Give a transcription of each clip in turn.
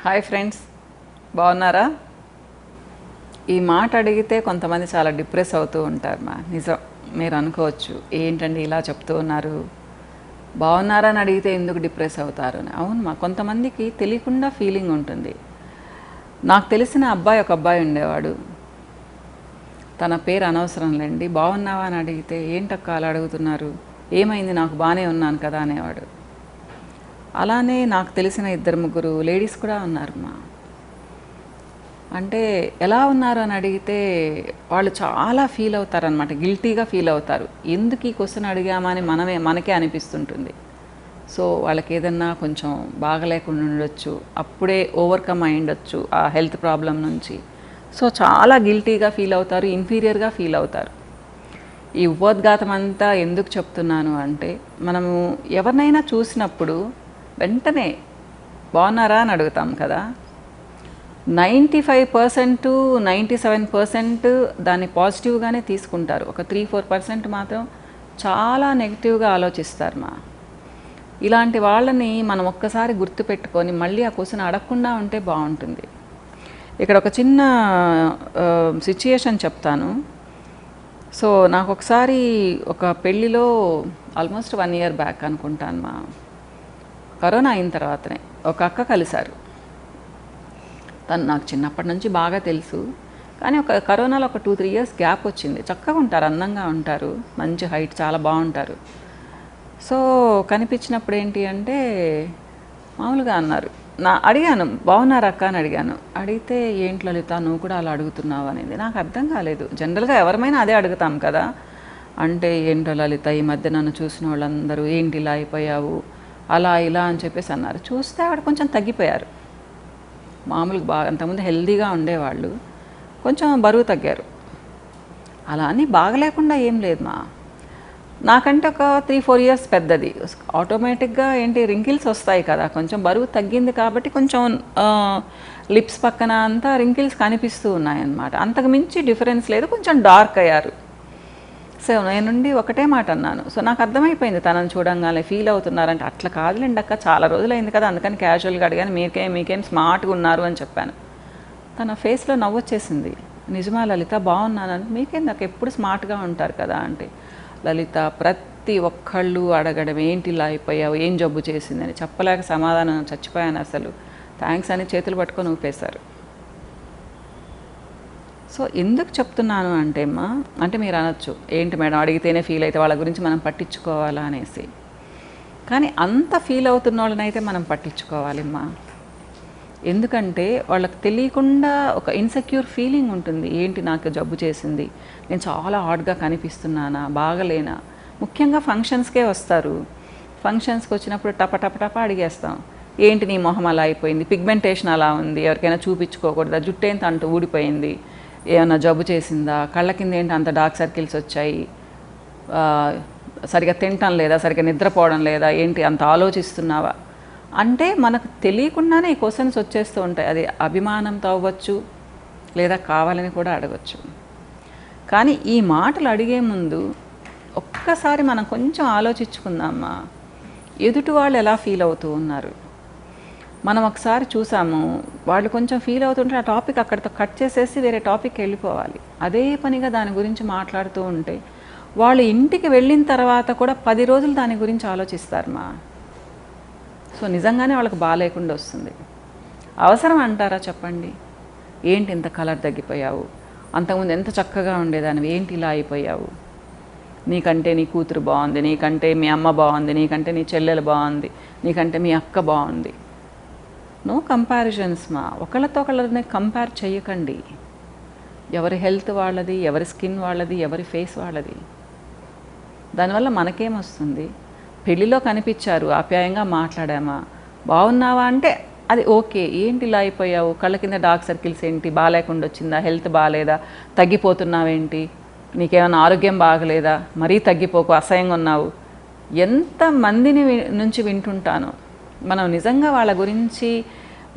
Hi friends, బాగున్నారా? ఈ మాట అడిగితే కొంతమంది చాలా డిప్రెస్ అవుతూ ఉంటారు. నిజం. మీరు అనుకోవచ్చు, ఏంటండి ఇలా చెప్తూ ఉన్నారు, బాగున్నారా అని అడిగితే ఎందుకు డిప్రెస్ అవుతారు అని. అవును కొంతమందికి తెలియకుండా ఫీలింగ్ ఉంటుంది. నాకు తెలిసిన ఒక అబ్బాయి ఉండేవాడు. తన పేరు అనవసరం లేండి. బాగున్నావా అని అడిగితే ఏంటక్క అలా అడుగుతున్నారు, ఏమైంది, నాకు బాగానే ఉన్నాను కదా అనేవాడు. అలానే నాకు తెలిసిన 2-3 లేడీస్ కూడా ఉన్నారు. అంటే ఎలా ఉన్నారు అని అడిగితే వాళ్ళు చాలా ఫీల్ అవుతారనమాట, గిల్టీగా ఫీల్ అవుతారు. ఎందుకు ఈ క్వశ్చన్ అడిగామని మనకే అనిపిస్తుంటుంది. సో వాళ్ళకి ఏదన్నా కొంచెం బాగలేకుండా ఉండొచ్చు, అప్పుడే ఓవర్కమ్ అయి ఉండొచ్చు ఆ హెల్త్ ప్రాబ్లం నుంచి. సో చాలా గిల్టీగా ఫీల్ అవుతారు, ఇన్ఫీరియర్గా ఫీల్ అవుతారు. ఈ ఉపోద్ఘాతం అంతా ఎందుకు చెప్తున్నాను అంటే, మనము ఎవరినైనా చూసినప్పుడు వెంటనే బాగున్నారా అని అడుగుతాం కదా. 95% 97% దాన్ని పాజిటివ్గానే తీసుకుంటారు. ఒక 3-4% మాత్రం చాలా నెగిటివ్గా ఆలోచిస్తారు. ఇలాంటి వాళ్ళని మనం ఒక్కసారి గుర్తుపెట్టుకొని మళ్ళీ ఆ క్వశ్చన్ అడగకుండా ఉంటే బాగుంటుంది. ఇక్కడ ఒక చిన్న సిచ్యుయేషన్ చెప్తాను. సో నాకు ఒకసారి ఒక పెళ్ళిలో ఆల్మోస్ట్ 1 year బ్యాక్ అనుకుంటాను, కరోనా అయిన తర్వాతనే ఒక అక్క కలిశారు. తను నాకు చిన్నప్పటి నుంచి బాగా తెలుసు, కానీ ఒక కరోనాలో ఒక 2-3 years గ్యాప్ వచ్చింది. చక్కగా ఉంటారు, అందంగా ఉంటారు, మంచి హైట్, చాలా బాగుంటారు. సో కనిపించినప్పుడు ఏంటి అంటే మామూలుగా అన్నారు. అడిగాను, బాగున్నారు అక్క అని అడిగాను. అడిగితే ఏంటి లలిత నువ్వు కూడా అలా అడుగుతున్నావు అనేది. నాకు అర్థం కాలేదు. జనరల్గా ఎవరమైనా అదే అడుగుతాం కదా. అంటే ఏంటో లలిత, ఈ మధ్య నన్ను చూసిన వాళ్ళందరూ ఏంటి ఇలా అయిపోయావు, అలా ఇలా అని చెప్పేసి అన్నారు. చూస్తే ఆవిడ కొంచెం తగ్గిపోయారు. మామూలుగా బాగా అంతకుముందు హెల్దీగా ఉండేవాళ్ళు, కొంచెం బరువు తగ్గారు. అలా అని బాగలేకుండా ఏం లేదు. నాకంటే ఒక 3-4 years పెద్దది. ఆటోమేటిక్గా ఏంటి రింకిల్స్ వస్తాయి కదా, కొంచెం బరువు తగ్గింది కాబట్టి కొంచెం లిప్స్ పక్కన అంతా రింకిల్స్ కనిపిస్తూ ఉన్నాయన్నమాట. అంతకు మించి డిఫరెన్స్ లేదు, కొంచెం డార్క్ అయ్యారు. సో నేనుండి ఒకటే మాట అన్నాను. సో నాకు అర్థమైపోయింది తనని చూడంగానే ఫీల్ అవుతున్నారంటే. అట్లా కాదులేండి అక్క, చాలా రోజులైంది కదా, అందుకని క్యాజువల్గా అడిగాను, మీకేం స్మార్ట్గా ఉన్నారు అని చెప్పాను. తన ఫేస్లో నవ్వొచ్చేసింది. నిజమా లలిత, బాగున్నానని. మీకేం, నాకు ఎప్పుడు స్మార్ట్గా ఉంటారు కదా అంటే. లలిత, ప్రతి ఒక్కళ్ళు అడగడం ఏంటి ఇలా అయిపోయావు, ఏం జబ్బు చేసిందని. చెప్పలేక సమాధానం చచ్చిపోయాను అసలు. థ్యాంక్స్ అని చేతులు పట్టుకొని ఊపేశారు. సో ఎందుకు చెప్తున్నాను అంటే అంటే మీరు అనొచ్చు, ఏంటి మేడం అడిగితేనే ఫీల్ అయితే వాళ్ళ గురించి మనం పట్టించుకోవాలా అనేసి. కానీ అంత ఫీల్ అవుతున్న వాళ్ళనైతే మనం పట్టించుకోవాలి. ఎందుకంటే వాళ్ళకి తెలియకుండా ఒక ఇన్సెక్యూర్ ఫీలింగ్ ఉంటుంది. ఏంటి నాకు జబ్బు చేసింది, నేను చాలా హాట్గా కనిపిస్తున్నానా, బాగలేనా. ముఖ్యంగా ఫంక్షన్స్కే వస్తారు. ఫంక్షన్స్కి వచ్చినప్పుడు టప అడిగేస్తాం, ఏంటి నీ మొహం అలా అయిపోయింది, పిగ్మెంటేషన్ అలా ఉంది, ఎవరికైనా చూపించుకోకూడదా, జుట్టు ఏంటి అంటూ ఊడిపోయింది, ఏమన్నా జబ్బు చేసిందా, కళ్ళ కింద ఏంటి అంత డార్క్ సర్కిల్స్ వచ్చాయి, సరిగా తినటం లేదా, సరిగా నిద్రపోవడం లేదా, ఏంటి అంత ఆలోచిస్తున్నావా అంటే మనకు తెలియకుండానే ఈ క్వశ్చన్స్ వచ్చేస్తూ ఉంటాయి. అది అభిమానంతో అవ్వచ్చు, లేదా కావాలని కూడా అడగచ్చు. కానీ ఈ మాటలు అడిగే ముందు ఒక్కసారి మనం కొంచెం ఆలోచించుకుందామా, ఎదుటి వాళ్ళు ఎలా ఫీల్ అవుతూ ఉన్నారు. మనం ఒకసారి చూసాము, వాళ్ళు కొంచెం ఫీల్ అవుతుంటే ఆ టాపిక్ అక్కడితో కట్ చేసేసి వేరే టాపిక్కి వెళ్ళిపోవాలి. అదే పనిగా దాని గురించి మాట్లాడుతూ ఉంటే వాళ్ళు ఇంటికి వెళ్ళిన తర్వాత కూడా 10 రోజులు దాని గురించి ఆలోచిస్తారు. సో నిజంగానే వాళ్ళకి బాగాలేకుండా వస్తుంది. అవసరం అంటారా చెప్పండి? ఏంటి ఇంత కలర్ తగ్గిపోయావు, అంతకుముందు ఎంత చక్కగా ఉండేదానివి, ఏంటి ఇలా అయిపోయావు, నీకంటే నీ కూతురు బాగుంది, నీకంటే మీ అమ్మ బాగుంది, నీకంటే నీ చెల్లెలు బాగుంది, నీకంటే మీ అక్క బాగుంది. No comparisons. ఒకళ్ళతో ఒకళ్ళని కంపేర్ చేయకండి. ఎవరి హెల్త్ వాళ్ళది, ఎవరి స్కిన్ వాళ్ళది, ఎవరి ఫేస్ వాళ్ళది. దానివల్ల మనకేమొస్తుంది? పెళ్ళిలో కనిపించారు, ఆప్యాయంగా మాట్లాడామా, బాగున్నావా అంటే అది ఓకే. ఏంటి ఇలా అయిపోయావు, కళ్ళ కింద డార్క్ సర్కిల్స్ ఏంటి, బాగాలేకుండా వచ్చిందా, హెల్త్ బాగాలేదా, తగ్గిపోతున్నావేంటి, నీకేమైనా ఆరోగ్యం బాగలేదా, మరీ తగ్గిపోకు, అసహ్యంగా ఉన్నావు. ఎంతమందిని నుంచి వింటుంటాను. మనం నిజంగా వాళ్ళ గురించి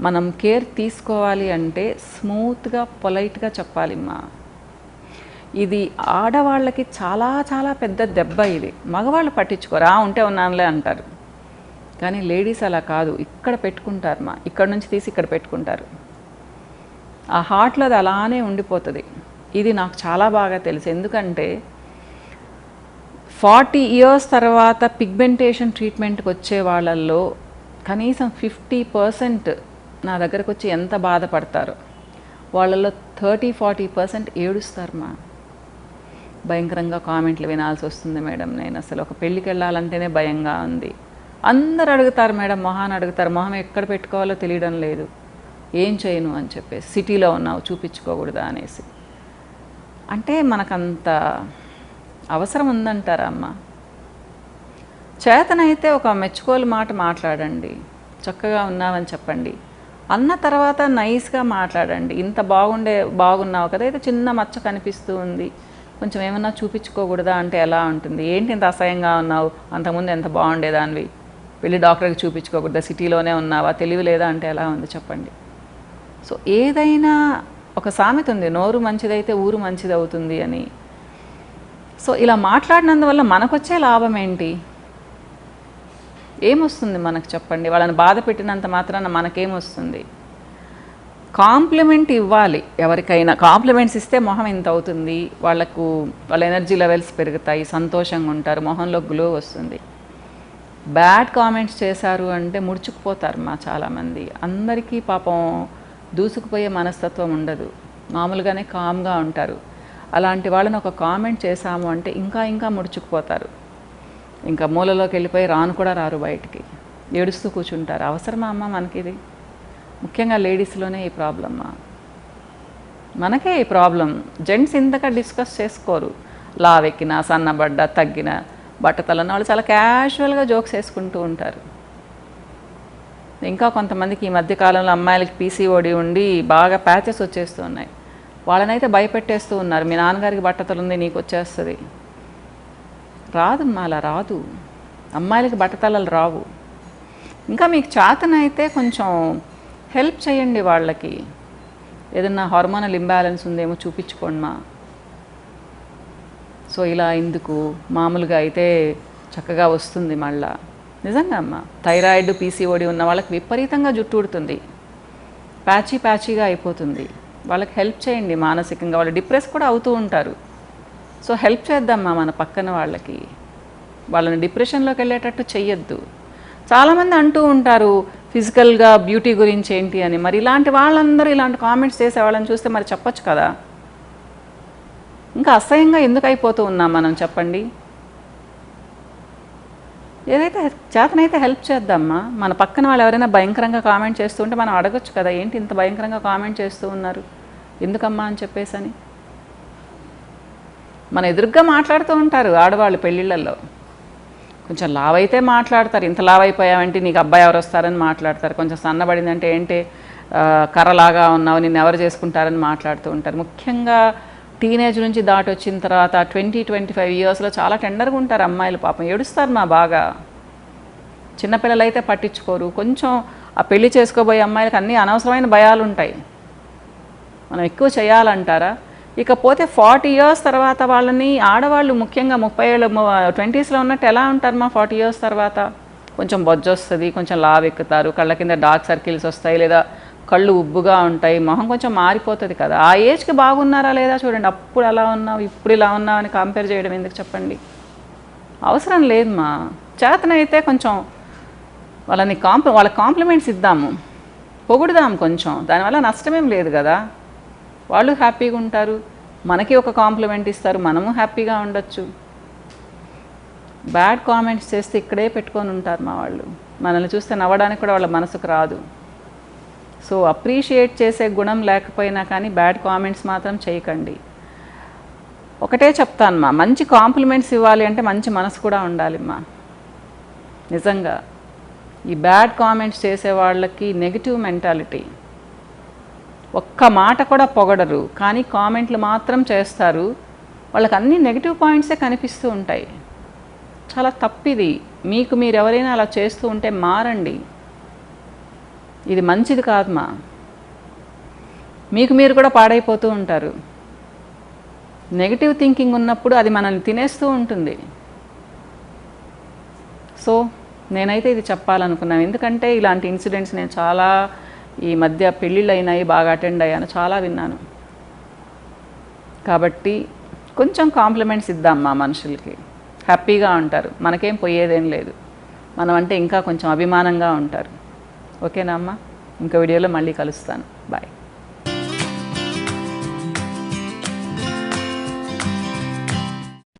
మనం కేర్ తీసుకోవాలి అంటే స్మూత్గా, పొలైట్గా చెప్పాలి. ఇది ఆడవాళ్ళకి చాలా చాలా పెద్ద దెబ్బ. ఇది మగవాళ్ళు పట్టించుకోరా, ఉంటే ఉన్నానులే అంటారు. కానీ లేడీస్ అలా కాదు, ఇక్కడ పెట్టుకుంటారు మా, ఇక్కడ నుంచి తీసి ఇక్కడ పెట్టుకుంటారు. ఆ హార్ట్లో అది అలానే ఉండిపోతుంది. ఇది నాకు చాలా బాగా తెలుసు. ఎందుకంటే 40 years తర్వాత పిగ్మెంటేషన్ ట్రీట్మెంట్కి వచ్చే వాళ్ళల్లో కనీసం 50% నా దగ్గరకు వచ్చి ఎంత బాధపడతారో, వాళ్ళల్లో 30-40% ఏడుస్తారు మా. భయంకరంగా కామెంట్లు వినాల్సి వస్తుంది మేడం, నేను అసలు ఒక పెళ్ళికి వెళ్ళాలంటేనే భయంగా ఉంది. అందరు అడుగుతారు మేడం, మొహాన్ని అడుగుతారు, మొహం ఎక్కడ పెట్టుకోవాలో తెలియడం లేదు, ఏం చేయను అని చెప్పేసి, సిటీలో ఉన్నావు చూపించుకోకూడదా అనేసి. అంటే మనకంత అవసరం ఉందంటారా అమ్మ? చేతనైతే ఒక మెచ్చుకోలు మాట మాట్లాడండి, చక్కగా ఉన్నావని చెప్పండి. అన్న తర్వాత నైస్గా మాట్లాడండి. ఇంత బాగున్నావు కదా, అయితే చిన్న మచ్చ కనిపిస్తూ ఉంది, కొంచెం ఏమన్నా చూపించుకోకూడదా అంటే ఎలా ఉంటుంది? ఏంటి ఇంత అసహ్యంగా ఉన్నావు, అంతకుముందు ఎంత బాగుండేదానివి, వెళ్ళి డాక్టర్కి చూపించుకోకూడదా, సిటీలోనే ఉన్నావా, తెలివి లేదా అంటే ఎలా ఉంది చెప్పండి. సో ఏదైనా ఒక సామెత ఉంది, నోరు మంచిదైతే ఊరు మంచిది అవుతుంది అని. సో ఇలా మాట్లాడినందువల్ల మనకొచ్చే లాభం ఏంటి? ఏమొస్తుంది మనకు చెప్పండి? వాళ్ళని బాధ పెట్టినంత మాత్రాన మనకేమొస్తుంది? కాంప్లిమెంట్ ఇవ్వాలి. ఎవరికైనా కాంప్లిమెంట్స్ ఇస్తే మొహం ఇంత అవుతుంది, వాళ్ళ ఎనర్జీ లెవెల్స్ పెరుగుతాయి, సంతోషంగా ఉంటారు, మొహంలో గ్లో వస్తుంది. బ్యాడ్ కామెంట్స్ చేశారు అంటే ముడుచుకుపోతారు మా చాలామంది. అందరికీ పాపం దూసుకుపోయే మనస్తత్వం ఉండదు, మామూలుగానే కామ్గా ఉంటారు. అలాంటి వాళ్ళని ఒక కామెంట్ చేశాము అంటే ఇంకా ముడుచుకుపోతారు, ఇంకా మూలలోకి వెళ్ళిపోయి రాను కూడా రారు బయటికి, ఏడుస్తూ కూర్చుంటారు. అవసరమా అమ్మ మనకిది? ముఖ్యంగా లేడీస్లోనే ఈ ప్రాబ్లమ్మా, మనకే ఈ ప్రాబ్లం. జెంట్స్ ఇంతగా డిస్కస్ చేసుకోరు, లావెక్కిన సన్నబడ్డ తగ్గిన బట్టతలన్న వాళ్ళు చాలా క్యాజువల్గా జోక్స్ వేసుకుంటూ ఉంటారు. ఇంకా కొంతమందికి ఈ మధ్యకాలంలో అమ్మాయిలకి పీసీఓడి ఉండి బాగా ప్యాచెస్ వచ్చేస్తూ ఉన్నాయి, వాళ్ళనైతే భయపెట్టేస్తూ ఉన్నారు, మీ నాన్నగారికి బట్టతలు ఉంది నీకు వచ్చేస్తుంది. రాదమ్మా, అలా రాదు. అమ్మాయిలకి బట్టతలలు రావు. ఇంకా మీకు చేతనైతే కొంచెం హెల్ప్ చేయండి వాళ్ళకి, ఏదన్నా హార్మోనల్ ఇంబ్యాలెన్స్ ఉందేమో చూపించుకోండి మా. సో ఇలా ఎందుకు, మామూలుగా అయితే చక్కగా వస్తుంది మళ్ళా. నిజంగా అమ్మ, థైరాయిడ్ పీసీఓడి ఉన్న వాళ్ళకి విపరీతంగా జుట్టు ఊడుతుంది, ప్యాచీగా అయిపోతుంది. వాళ్ళకి హెల్ప్ చేయండి మానసికంగా, వాళ్ళు డిప్రెస్ కూడా అవుతూ ఉంటారు. సో హెల్ప్ చేద్దామా మన పక్కన వాళ్ళకి, వాళ్ళని డిప్రెషన్లోకి వెళ్ళేటట్టు చెయ్యొద్దు. చాలామంది అంటూ ఉంటారు ఫిజికల్గా బ్యూటీ గురించి ఏంటి అని. మరి ఇలాంటి వాళ్ళందరూ ఇలాంటి కామెంట్స్ చేసే వాళ్ళని చూస్తే మరి చెప్పొచ్చు కదా. ఇంకా అసహ్యంగా ఎందుకు అయిపోతూ ఉన్నాం మనం చెప్పండి? ఏదైతే చేతనైతే హెల్ప్ చేద్దామా. మన పక్కన వాళ్ళు ఎవరైనా భయంకరంగా కామెంట్ చేస్తూ ఉంటే మనం అడగొచ్చు కదా, ఏంటి ఇంత భయంకరంగా కామెంట్ చేస్తూ ఉన్నారు ఎందుకమ్మా అని చెప్పేసి. మన ఎదురుగ్గా మాట్లాడుతూ ఉంటారు ఆడవాళ్ళు పెళ్ళిళ్ళల్లో, కొంచెం లావైతే మాట్లాడతారు, ఇంత లావైపోయావంటే నీకు అబ్బాయి ఎవరు వస్తారని మాట్లాడతారు, కొంచెం సన్నబడిందంటే ఏంటి కర్రలాగా ఉన్నావు నిన్ను ఎవరు చేసుకుంటారని మాట్లాడుతూ ఉంటారు. ముఖ్యంగా టీనేజ్ నుంచి దాటి వచ్చిన తర్వాత 20-25 yearsలో చాలా టెండర్గా ఉంటారు అమ్మాయిలు, పాపం ఏడుస్తారు మా బాగా. చిన్నపిల్లలు అయితే పట్టించుకోరు, కొంచెం ఆ పెళ్లి చేసుకోబోయే అమ్మాయిలకు అన్నీ అనవసరమైన భయాలు ఉంటాయి, మనం ఎక్కువ చేయాలంటారా. ఇకపోతే 40 years తర్వాత వాళ్ళని, ఆడవాళ్ళు ముఖ్యంగా 30 ఏళ్ళ 20sలో ఉన్నట్టు ఎలా ఉంటారు మా 40 years తర్వాత? కొంచెం బొజ్జు వస్తుంది, కొంచెం లావెక్కుతారు, కళ్ళ కింద డార్క్ సర్కిల్స్ వస్తాయి, లేదా కళ్ళు ఉబ్బుగా ఉంటాయి, మొహం కొంచెం మారిపోతుంది కదా. ఆ ఏజ్కి బాగున్నారా లేదా చూడండి, అప్పుడు అలా ఉన్నావు ఇప్పుడు ఇలా ఉన్నావు అని కంపేర్ చేయడం ఎందుకు చెప్పండి? అవసరం లేదు మా. చేతనైతే కొంచెం వాళ్ళకి కాంప్లిమెంట్స్ ఇద్దాము, పొగుడుదాం కొంచెం, దానివల్ల నష్టమేం లేదు కదా. వాళ్ళు హ్యాపీగా ఉంటారు, మనకి ఒక కాంప్లిమెంట్ ఇస్తారు, మనము హ్యాపీగా ఉండొచ్చు. బ్యాడ్ కామెంట్స్ చేస్తే ఇక్కడే పెట్టుకొని ఉంటారు మా వాళ్ళు, మనల్ని చూస్తే నవ్వడానికి కూడా వాళ్ళ మనసుకు రాదు. సో అప్రిషియేట్ చేసే గుణం లేకపోయినా కానీ బ్యాడ్ కామెంట్స్ మాత్రం చేయకండి. ఒకటే చెప్తాను మా, మంచి కాంప్లిమెంట్స్ ఇవ్వాలి అంటే మంచి మనసు కూడా ఉండాలి మా. నిజంగా ఈ బ్యాడ్ కామెంట్స్ చేసే వాళ్ళకి నెగిటివ్ మెంటాలిటీ, ఒక్క మాట కూడా పొగడరు కానీ కామెంట్లు మాత్రం చేస్తారు, వాళ్ళకి అన్ని నెగిటివ్ పాయింట్సే కనిపిస్తూ ఉంటాయి. చాలా తప్పిది. మీకు మీరు ఎవరైనా అలా చేస్తూ ఉంటే మారండి, ఇది మంచిది కాదు మా. మీకు మీరు కూడా పాడైపోతూ ఉంటారు. నెగిటివ్ థింకింగ్ ఉన్నప్పుడు అది మనల్ని తినేస్తూ ఉంటుంది. సో నేనైతే ఇది చెప్పాలనుకున్నాను, ఎందుకంటే ఇలాంటి ఇన్సిడెంట్స్ నేను చాలా ఈ మధ్య పెళ్ళిళ్ళు అయినాయి, బాగా అటెండ్ అయ్యాను, చాలా విన్నాను. కాబట్టి కొంచెం కాంప్లిమెంట్స్ ఇద్దాం మా మనుషులకి, హ్యాపీగా ఉంటారు, మనకేం పోయేదేం లేదు, మనం అంటే ఇంకా కొంచెం అభిమానంగా ఉంటారు. ఓకేనా అమ్మా? ఇంకో వీడియోలో మళ్ళీ కలుస్తాను. బాయ్.